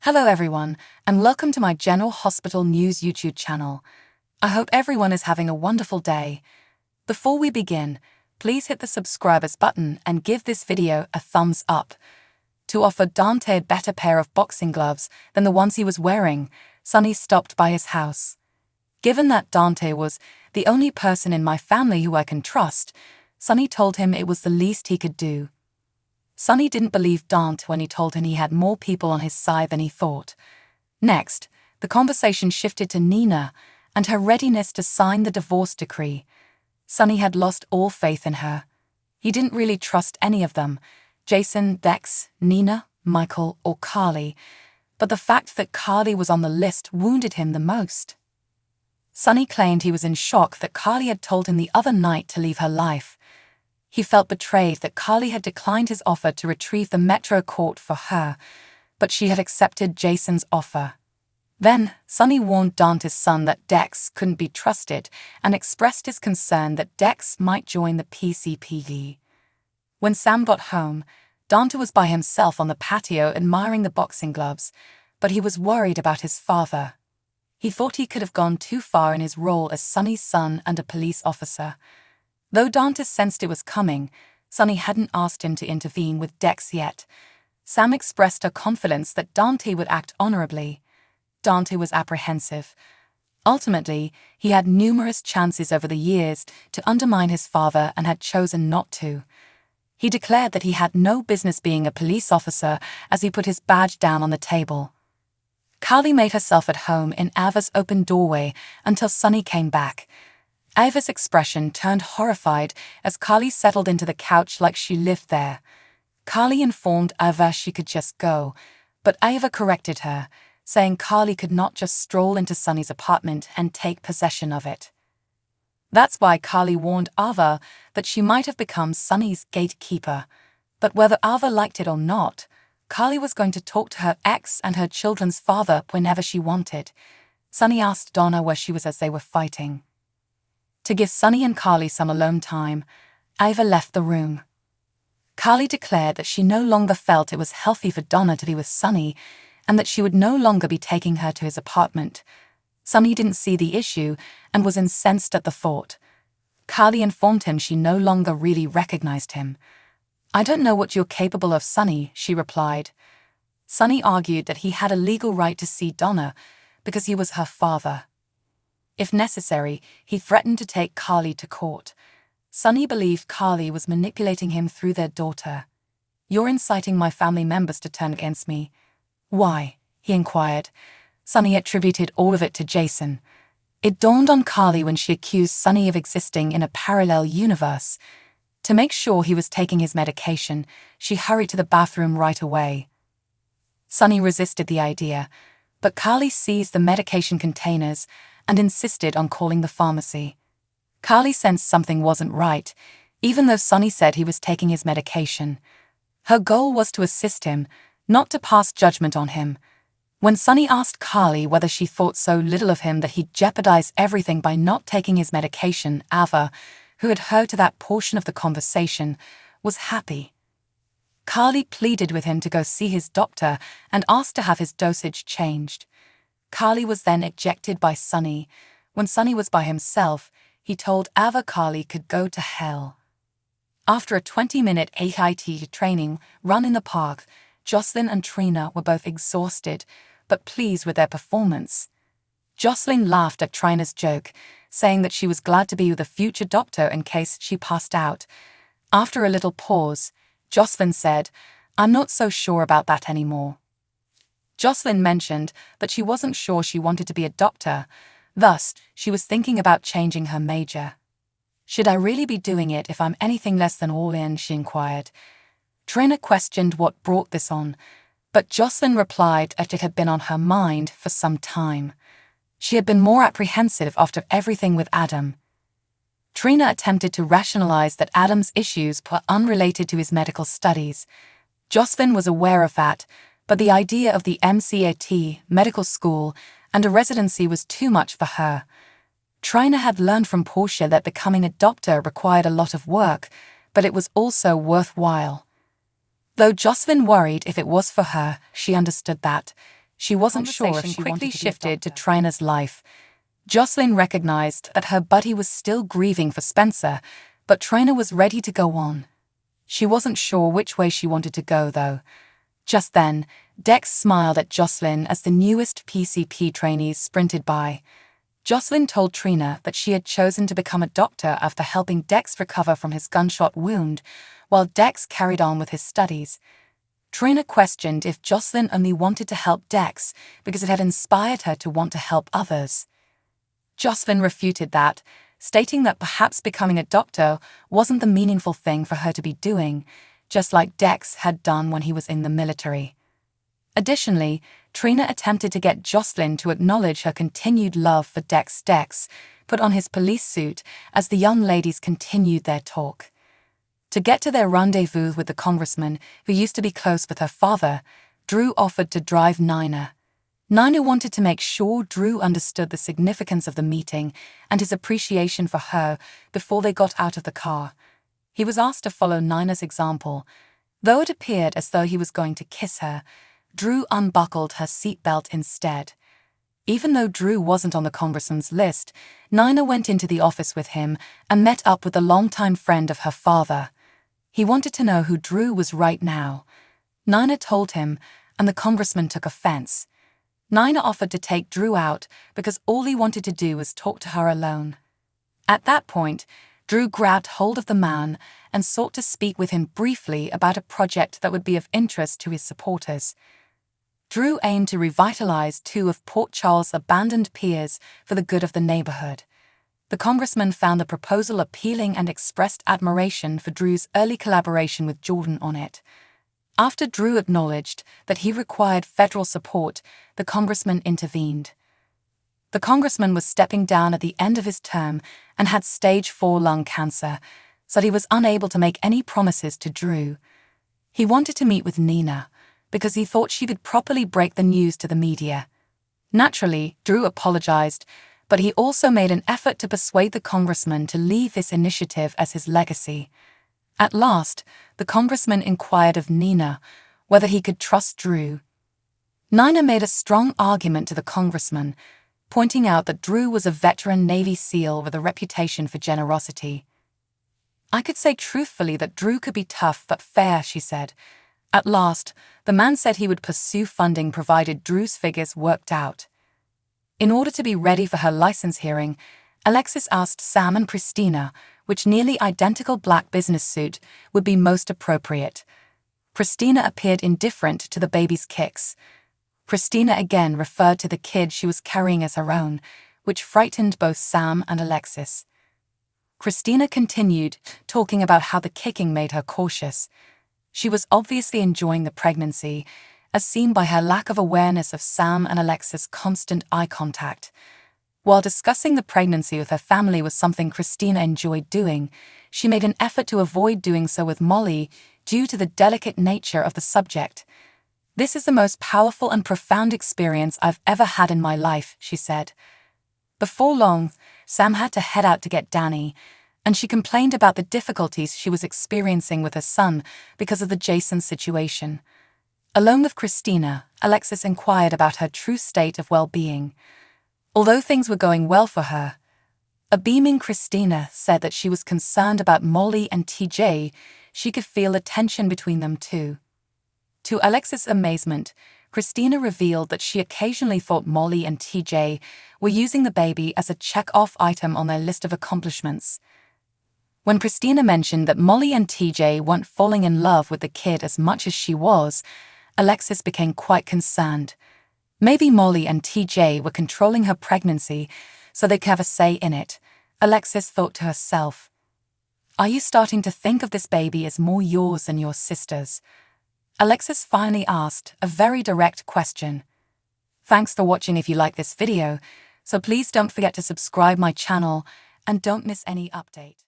Hello everyone, and welcome to my General Hospital News YouTube channel. I hope everyone is having a wonderful day. Before we begin, please hit the subscribers button and give this video a thumbs up. To offer Dante a better pair of boxing gloves than the ones he was wearing, Sonny stopped by his house. Given that Dante was the only person in my family who I can trust, Sonny told him it was the least he could do. Sonny didn't believe Dante when he told him he had more people on his side than he thought. Next, the conversation shifted to Nina and her readiness to sign the divorce decree. Sonny had lost all faith in her. He didn't really trust any of them, Jason, Dex, Nina, Michael, or Carly, but the fact that Carly was on the list wounded him the most. Sonny claimed he was in shock that Carly had told him the other night to leave her life. He felt betrayed that Carly had declined his offer to retrieve the Metro Court for her, but she had accepted Jason's offer. Then, Sonny warned Dante's son that Dex couldn't be trusted and expressed his concern that Dex might join the PCPD. When Sam got home, Dante was by himself on the patio admiring the boxing gloves, but he was worried about his father. He thought he could have gone too far in his role as Sonny's son and a police officer. Though Dante sensed it was coming, Sonny hadn't asked him to intervene with Dex yet. Sam expressed her confidence that Dante would act honorably. Dante was apprehensive. Ultimately, he had numerous chances over the years to undermine his father and had chosen not to. He declared that he had no business being a police officer as he put his badge down on the table. Carly made herself at home in Ava's open doorway until Sonny came back. Ava's expression turned horrified as Carly settled into the couch like she lived there. Carly informed Ava she could just go, but Ava corrected her, saying Carly could not just stroll into Sonny's apartment and take possession of it. That's why Carly warned Ava that she might have become Sonny's gatekeeper, but whether Ava liked it or not, Carly was going to talk to her ex and her children's father whenever she wanted. Sonny asked Donna where she was as they were fighting. To give Sonny and Carly some alone time, Ava left the room. Carly declared that she no longer felt it was healthy for Donna to be with Sonny and that she would no longer be taking her to his apartment. Sonny didn't see the issue and was incensed at the thought. Carly informed him she no longer really recognized him. "I don't know what you're capable of, Sonny," she replied. Sonny argued that he had a legal right to see Donna because he was her father. If necessary, he threatened to take Carly to court. Sonny believed Carly was manipulating him through their daughter. "You're inciting my family members to turn against me." "Why?" he inquired. Sonny attributed all of it to Jason. It dawned on Carly when she accused Sonny of existing in a parallel universe. To make sure he was taking his medication, she hurried to the bathroom right away. Sonny resisted the idea, but Carly seized the medication containers and insisted on calling the pharmacy. Carly sensed something wasn't right, even though Sonny said he was taking his medication. Her goal was to assist him, not to pass judgment on him. When Sonny asked Carly whether she thought so little of him that he'd jeopardize everything by not taking his medication, Ava, who had heard to that portion of the conversation, was happy. Carly pleaded with him to go see his doctor and asked to have his dosage changed. Carly was then ejected by Sonny. When Sonny was by himself, he told Ava Carly could go to hell. After a 20-minute HIIT training run in the park, Jocelyn and Trina were both exhausted, but pleased with their performance. Jocelyn laughed at Trina's joke, saying that she was glad to be with a future doctor in case she passed out. After a little pause, Jocelyn said, "I'm not so sure about that anymore." Jocelyn mentioned that she wasn't sure she wanted to be a doctor, thus, she was thinking about changing her major. "Should I really be doing it if I'm anything less than all in?" she inquired. Trina questioned what brought this on, but Jocelyn replied that it had been on her mind for some time. She had been more apprehensive after everything with Adam. Trina attempted to rationalize that Adam's issues were unrelated to his medical studies. Jocelyn was aware of that, but the idea of the MCAT, medical school, and a residency was too much for her. Trina had learned from Portia that becoming a doctor required a lot of work, but it was also worthwhile. Though Jocelyn worried if it was for her, she understood that. She wasn't sure if she quickly shifted to Trina's life. Jocelyn recognized that her buddy was still grieving for Spencer, but Trina was ready to go on. She wasn't sure which way she wanted to go, though. Just then, Dex smiled at Jocelyn as the newest PCP trainees sprinted by. Jocelyn told Trina that she had chosen to become a doctor after helping Dex recover from his gunshot wound, while Dex carried on with his studies. Trina questioned if Jocelyn only wanted to help Dex because it had inspired her to want to help others. Jocelyn refuted that, stating that perhaps becoming a doctor wasn't the meaningful thing for her to be doing, just like Dex had done when he was in the military. Additionally, Trina attempted to get Jocelyn to acknowledge her continued love for Dex. Dex put on his police suit as the young ladies continued their talk. To get to their rendezvous with the congressman, who used to be close with her father, Drew offered to drive Nina. Nina wanted to make sure Drew understood the significance of the meeting and his appreciation for her before they got out of the car. He was asked to follow Nina's example. Though it appeared as though he was going to kiss her, Drew unbuckled her seatbelt instead. Even though Drew wasn't on the congressman's list, Nina went into the office with him and met up with a longtime friend of her father. He wanted to know who Drew was right now. Nina told him, and the congressman took offense. Nina offered to take Drew out because all he wanted to do was talk to her alone. At that point, Drew grabbed hold of the man and sought to speak with him briefly about a project that would be of interest to his supporters. Drew aimed to revitalize two of Port Charles' abandoned piers for the good of the neighborhood. The congressman found the proposal appealing and expressed admiration for Drew's early collaboration with Jordan on it. After Drew acknowledged that he required federal support, the congressman intervened. The congressman was stepping down at the end of his term and had stage 4 lung cancer, so he was unable to make any promises to Drew. He wanted to meet with Nina because he thought she could properly break the news to the media. Naturally, Drew apologized, but he also made an effort to persuade the congressman to leave this initiative as his legacy. At last, the congressman inquired of Nina whether he could trust Drew. Nina made a strong argument to the congressman, pointing out that Drew was a veteran Navy SEAL with a reputation for generosity. "I could say truthfully that Drew could be tough but fair," she said. At last, the man said he would pursue funding provided Drew's figures worked out. In order to be ready for her license hearing, Alexis asked Sam and Christina which nearly identical black business suit would be most appropriate. Christina appeared indifferent to the baby's kicks. Christina again referred to the kid she was carrying as her own, which frightened both Sam and Alexis. Christina continued, talking about how the kicking made her cautious. She was obviously enjoying the pregnancy, as seen by her lack of awareness of Sam and Alexis' constant eye contact. While discussing the pregnancy with her family was something Christina enjoyed doing, she made an effort to avoid doing so with Molly due to the delicate nature of the subject. "This is the most powerful and profound experience I've ever had in my life," she said. Before long, Sam had to head out to get Danny, and she complained about the difficulties she was experiencing with her son because of the Jason situation. Alone with Christina, Alexis inquired about her true state of well-being. Although things were going well for her, a beaming Christina said that she was concerned about Molly and TJ. She could feel the tension between them too. To Alexis' amazement, Christina revealed that she occasionally thought Molly and TJ were using the baby as a check-off item on their list of accomplishments. When Christina mentioned that Molly and TJ weren't falling in love with the kid as much as she was, Alexis became quite concerned. Maybe Molly and TJ were controlling her pregnancy so they could have a say in it, Alexis thought to herself. "Are you starting to think of this baby as more yours than your sister's?" Alexis finally asked a very direct question. Thanks for watching. If you like this video, so please don't forget to subscribe my channel and don't miss any update.